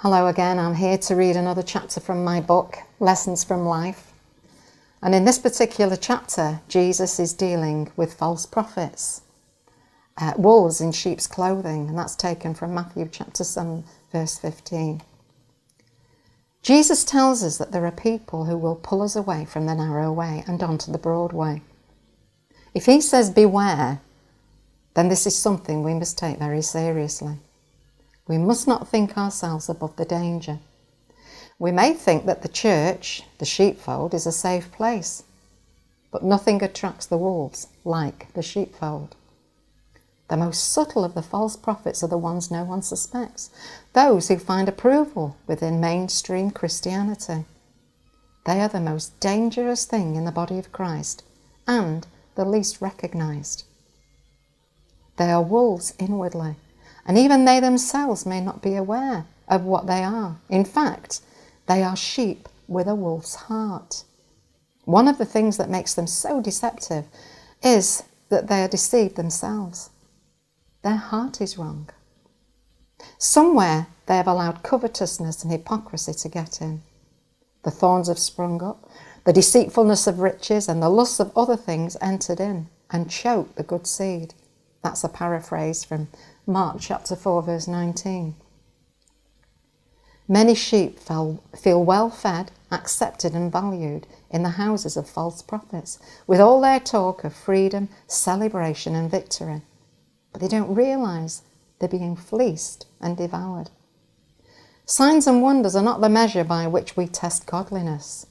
Hello again, I'm here to read another chapter from my book, Lessons from Life. And in this particular chapter, Jesus is dealing with false prophets, wolves in sheep's clothing, and that's taken from Matthew chapter 7, verse 15. Jesus tells us that there are people who will pull us away from the narrow way and onto the broad way. If he says beware, then this is something we must take very seriously. We must not think ourselves above the danger. We may think that the church, the sheepfold, is a safe place, but nothing attracts the wolves like the sheepfold. The most subtle of the false prophets are the ones no one suspects, those who find approval within mainstream Christianity. They are the most dangerous thing in the body of Christ and the least recognised. They are wolves inwardly, and even they themselves may not be aware of what they are. In fact, they are sheep with a wolf's heart. One of the things that makes them so deceptive is that they are deceived themselves. Their heart is wrong. Somewhere they have allowed covetousness and hypocrisy to get in. The thorns have sprung up, the deceitfulness of riches and the lusts of other things entered in and choked the good seed. That's a paraphrase from Mark chapter 4, verse 19. Many sheep feel well fed, accepted and valued in the houses of false prophets, with all their talk of freedom, celebration and victory. But they don't realise they're being fleeced and devoured. Signs and wonders are not the measure by which we test godliness.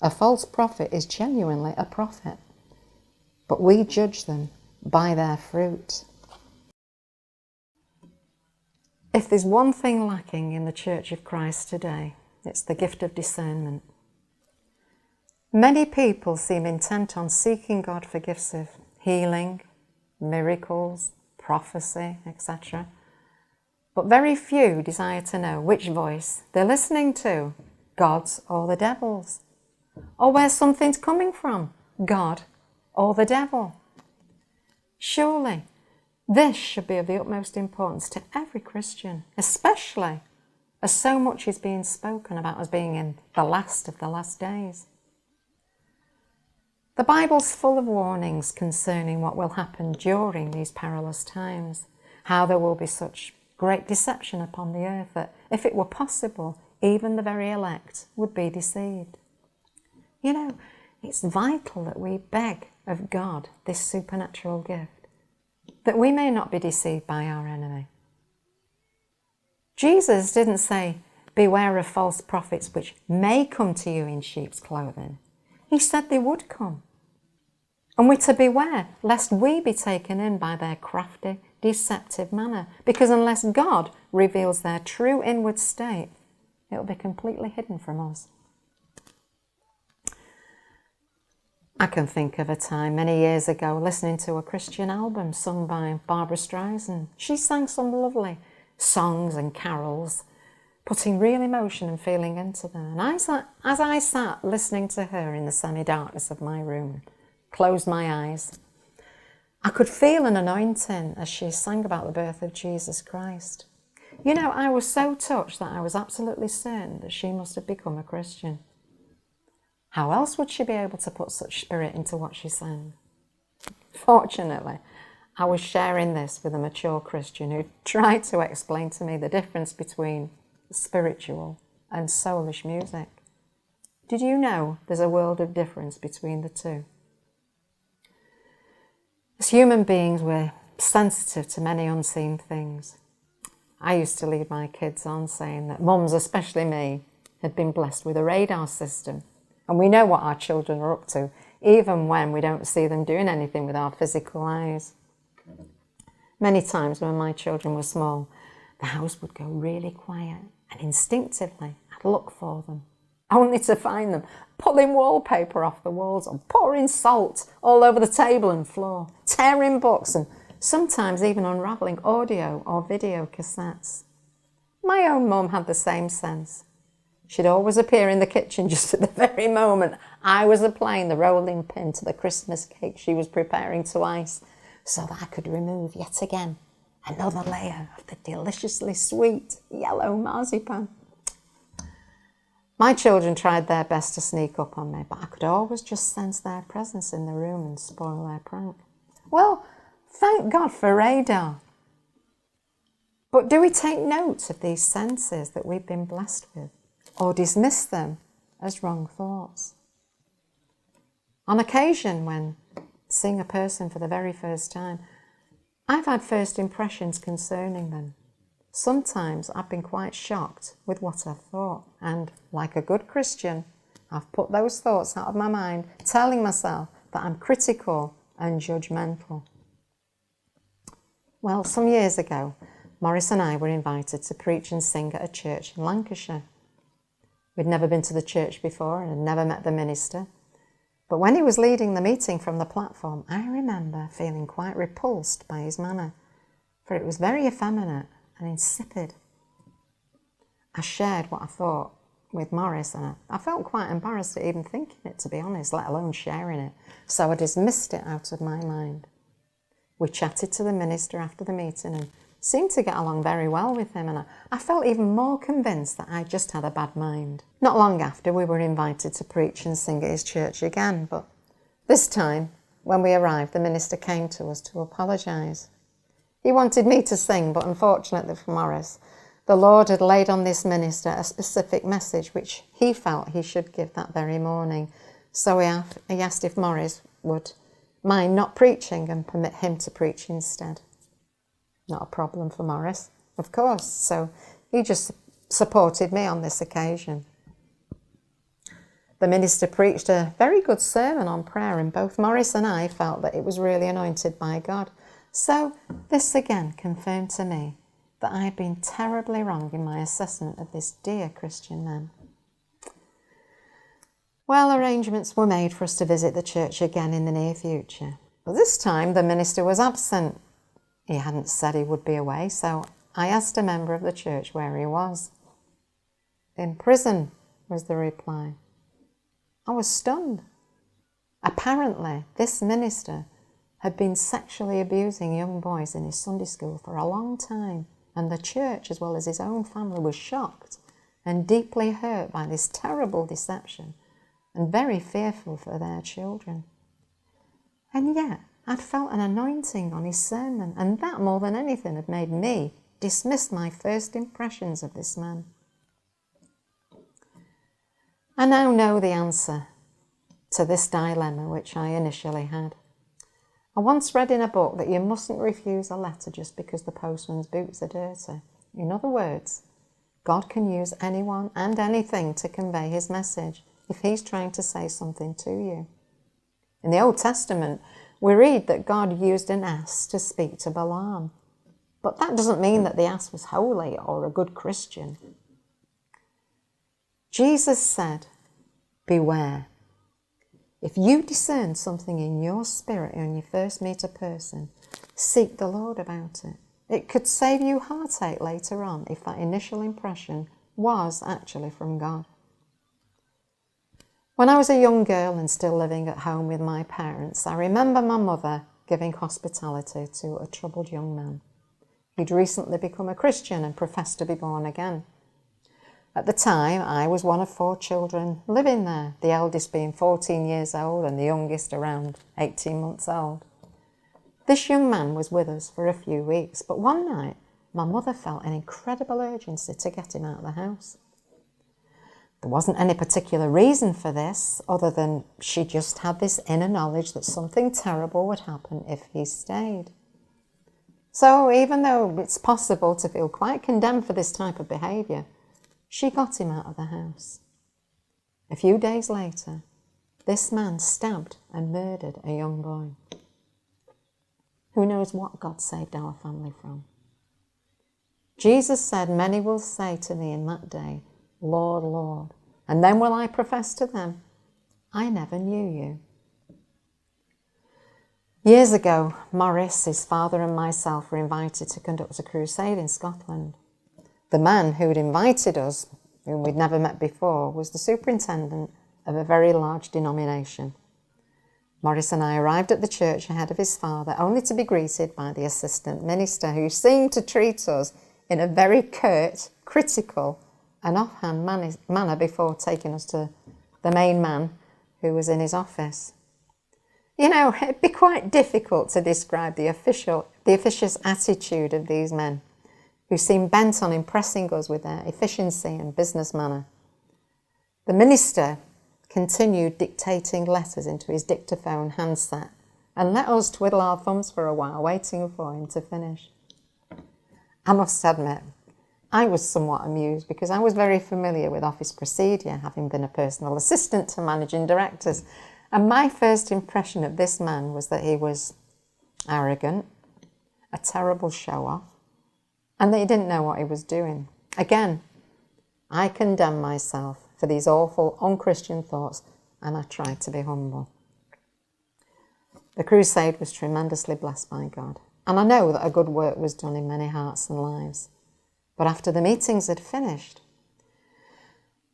A false prophet is genuinely a prophet, but we judge them by their fruit. If there's one thing lacking in the Church of Christ today, it's the gift of discernment. Many people seem intent on seeking God for gifts of healing, miracles, prophecy, etc. But very few desire to know which voice they're listening to, God's or the devil's, or where something's coming from, God or the devil. Surely, this should be of the utmost importance to every Christian, especially as so much is being spoken about as being in the last of the last days. The Bible's full of warnings concerning what will happen during these perilous times, how there will be such great deception upon the earth that, if it were possible, even the very elect would be deceived. You know, it's vital that we beg of God this supernatural gift, that we may not be deceived by our enemy. Jesus didn't say, beware of false prophets which may come to you in sheep's clothing. He said they would come. And we're to beware lest we be taken in by their crafty, deceptive manner, because unless God reveals their true inward state, it will be completely hidden from us. I can think of a time many years ago listening to a Christian album sung by Barbara Streisand. She sang some lovely songs and carols, putting real emotion and feeling into them. And as I sat listening to her in the semi-darkness of my room, closed my eyes, I could feel an anointing as she sang about the birth of Jesus Christ. You know, I was so touched that I was absolutely certain that she must have become a Christian. How else would she be able to put such spirit into what she sang? Fortunately, I was sharing this with a mature Christian who tried to explain to me the difference between spiritual and soulish music. Did you know there's a world of difference between the two? As human beings, we're sensitive to many unseen things. I used to lead my kids on saying that mums, especially me, had been blessed with a radar system. And we know what our children are up to, even when we don't see them doing anything with our physical eyes. Many times when my children were small, the house would go really quiet, and instinctively I'd look for them, only to find them pulling wallpaper off the walls or pouring salt all over the table and floor, tearing books and sometimes even unravelling audio or video cassettes. My own mum had the same sense. She'd always appear in the kitchen just at the very moment I was applying the rolling pin to the Christmas cake she was preparing to ice, so that I could remove yet again Another layer of the deliciously sweet yellow marzipan. My children tried their best to sneak up on me, but I could always just sense their presence in the room and spoil their prank. Well, thank God for radar. But do we take note of these senses that we've been blessed with, or dismiss them as wrong thoughts? On occasion, when seeing a person for the very first time, I've had first impressions concerning them. Sometimes I've been quite shocked with what I've thought, and like a good Christian, I've put those thoughts out of my mind, telling myself that I'm critical and judgmental. Well, some years ago, Maurice and I were invited to preach and sing at a church in Lancashire. We'd never been to the church before and had never met the minister. But when he was leading the meeting from the platform, I remember feeling quite repulsed by his manner, for it was very effeminate and insipid. I shared what I thought with Maurice, and I felt quite embarrassed at even thinking it, to be honest, let alone sharing it. So I dismissed it out of my mind. We chatted to the minister after the meeting and seemed to get along very well with him, and I felt even more convinced that I just had a bad mind. Not long after, we were invited to preach and sing at his church again, but this time, when we arrived, the minister came to us to apologise. He wanted me to sing, but unfortunately for Maurice, the Lord had laid on this minister a specific message which he felt he should give that very morning. So he asked if Maurice would mind not preaching and permit him to preach instead. Not a problem for Maurice, of course, so he just supported me on this occasion. The minister preached a very good sermon on prayer, and both Maurice and I felt that it was really anointed by God. So this again confirmed to me that I had been terribly wrong in my assessment of this dear Christian man. Well, arrangements were made for us to visit the church again in the near future, but this time the minister was absent. He hadn't said he would be away, so I asked a member of the church where he was. In prison, was the reply. I was stunned. Apparently, this minister had been sexually abusing young boys in his Sunday school for a long time, and the church, as well as his own family, was shocked and deeply hurt by this terrible deception and very fearful for their children. And yet, I'd felt an anointing on his sermon, and that more than anything had made me dismiss my first impressions of this man. I now know the answer to this dilemma which I initially had. I once read in a book that you mustn't refuse a letter just because the postman's boots are dirty. In other words, God can use anyone and anything to convey his message if he's trying to say something to you. In the Old Testament, we read that God used an ass to speak to Balaam. But that doesn't mean that the ass was holy or a good Christian. Jesus said, beware. If you discern something in your spirit when you first meet a person, seek the Lord about it. It could save you heartache later on if that initial impression was actually from God. When I was a young girl and still living at home with my parents, I remember my mother giving hospitality to a troubled young man. He'd recently become a Christian and professed to be born again. At the time, I was one of 4 children living there, the eldest being 14 years old and the youngest around 18 months old. This young man was with us for a few weeks, but one night my mother felt an incredible urgency to get him out of the house. There wasn't any particular reason for this, other than she just had this inner knowledge that something terrible would happen if he stayed. So even though it's possible to feel quite condemned for this type of behaviour, she got him out of the house. A few days later, this man stabbed and murdered a young boy. Who knows what God saved our family from? Jesus said, many will say to me in that day, Lord, Lord, and then will I profess to them, I never knew you. Years ago, Maurice, his father and myself were invited to conduct a crusade in Scotland. The man who had invited us, whom we'd never met before, was the superintendent of a very large denomination. Morris and I arrived at the church ahead of his father, only to be greeted by the assistant minister, who seemed to treat us in a very curt, critical and offhand manner before taking us to the main man who was in his office. You know, it'd be quite difficult to describe the officious attitude of these men, who seemed bent on impressing us with their efficiency and business manner. The minister continued dictating letters into his dictaphone handset and let us twiddle our thumbs for a while, waiting for him to finish. I must admit, I was somewhat amused because I was very familiar with office procedure, having been a personal assistant to managing directors, and my first impression of this man was that he was arrogant, a terrible show-off, and that he didn't know what he was doing. Again, I condemn myself for these awful, unchristian thoughts, and I tried to be humble. The crusade was tremendously blessed by God, and I know that a good work was done in many hearts and lives. But after the meetings had finished,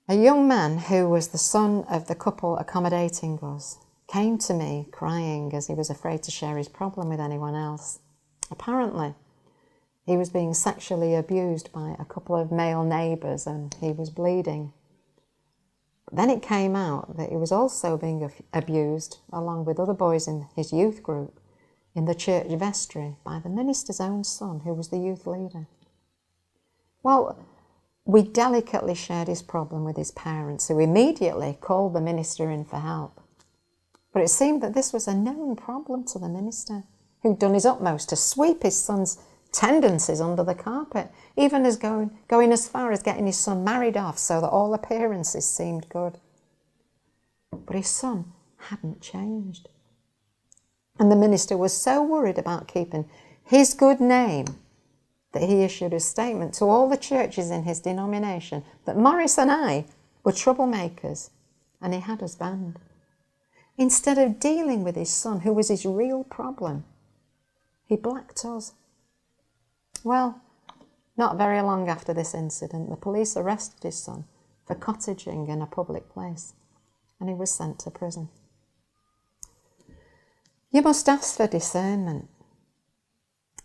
a young man who was the son of the couple accommodating us came to me crying as he was afraid to share his problem with anyone else. Apparently, he was being sexually abused by a couple of male neighbours and he was bleeding. But then it came out that he was also being abused, along with other boys in his youth group, in the church vestry by the minister's own son, who was the youth leader. Well, we delicately shared his problem with his parents, who immediately called the minister in for help. But it seemed that this was a known problem to the minister, who'd done his utmost to sweep his son's tendencies under the carpet, even as going as far as getting his son married off so that all appearances seemed good. But his son hadn't changed. And the minister was so worried about keeping his good name that he issued a statement to all the churches in his denomination that Morris and I were troublemakers, and he had us banned. Instead of dealing with his son, who was his real problem, he blacked us. Well, not very long after this incident, the police arrested his son for cottaging in a public place, and he was sent to prison. You must ask for discernment.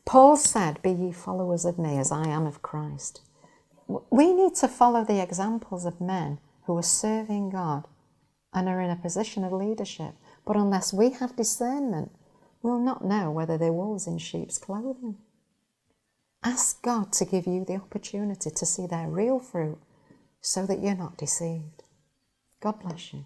Paul said, "Be ye followers of me as I am of Christ." We need to follow the examples of men who are serving God and are in a position of leadership. But unless we have discernment, we'll not know whether they're wolves in sheep's clothing. Ask God to give you the opportunity to see their real fruit so that you're not deceived. God bless you.